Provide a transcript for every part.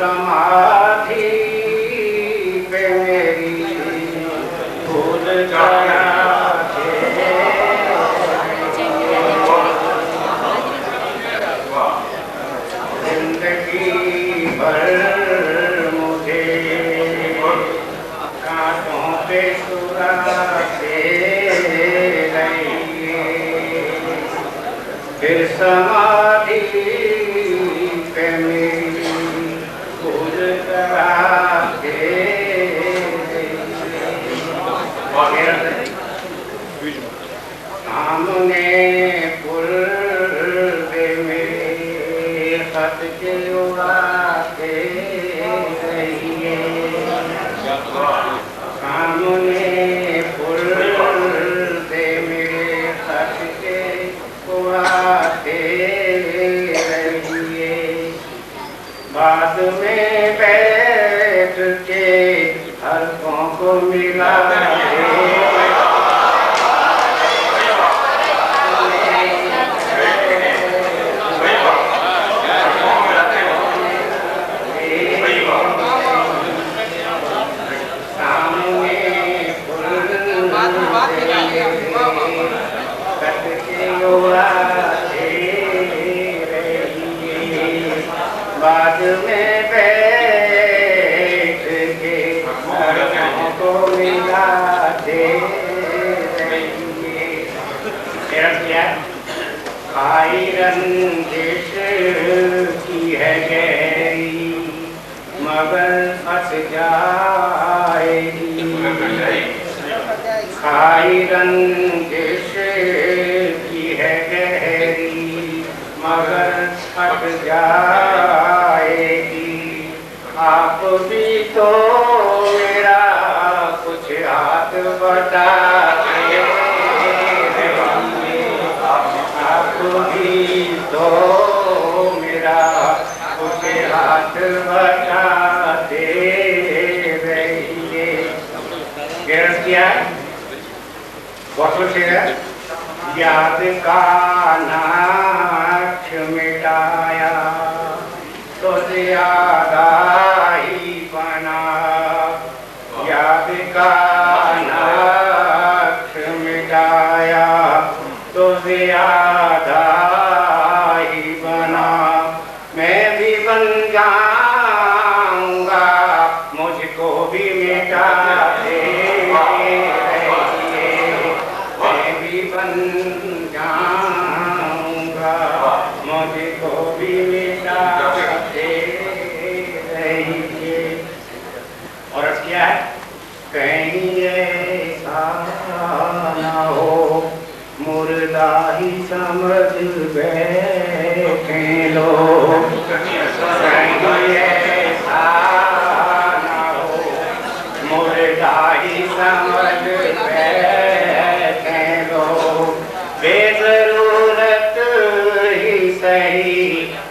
समाधि पे मेरी भूल गया जिंदगी भर मुझे कांटों पे सुराते रहिए फिर समाधि पे मेरी भूल कराते सामने पुल दे मेरे खत के उड़ाते रहिए सामने पुल दे मेरे खत के उड़ाते रहिए बाद में बैठ के हल्कों को मिलाते बाद में बैठ के हल्कों को मिलाते रहिए खाई रंजिश की है गहरी मगर फंस जाएगी खाई रंजिश की है गहरी मगर फट जाएगी आप भी तो मेरा कुछ हाथ बटाते आप भी तो मेरा कुछ हाथ बटाते रहिए क्या बहुत कुछ है याद का नाक्ष मिटाया तो ज्यादा ही बना याद का नाक्ष मिटाया तो ज्यादा ही बना मैं भी बन जाऊंगा मुझको भी मिटा दे बन जाऊंगा मुझको भी मिटाते रहिए और अब क्या है कहीं ऐसा ना हो मुर्दा ही समझ बैठे लोग कहीं ऐसा ना हो मुर्दा ही समझ बेजरूरत ही सही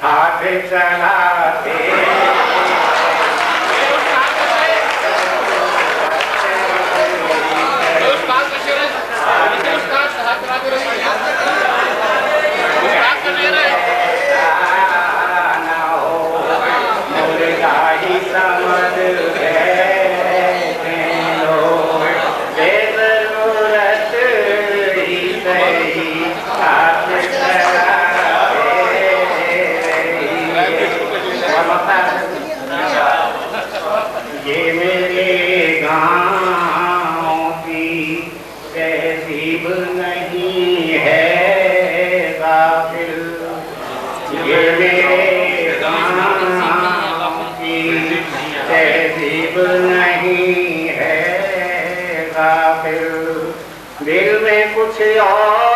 हाथ चलाते मुर्गा ही समझ बेजरूरत ही सही ये मेरे गाँव की तहजीब नहीं है गाफिल ये मेरे गाँव की तहजीब नहीं है गाफिल दिल में कुछ और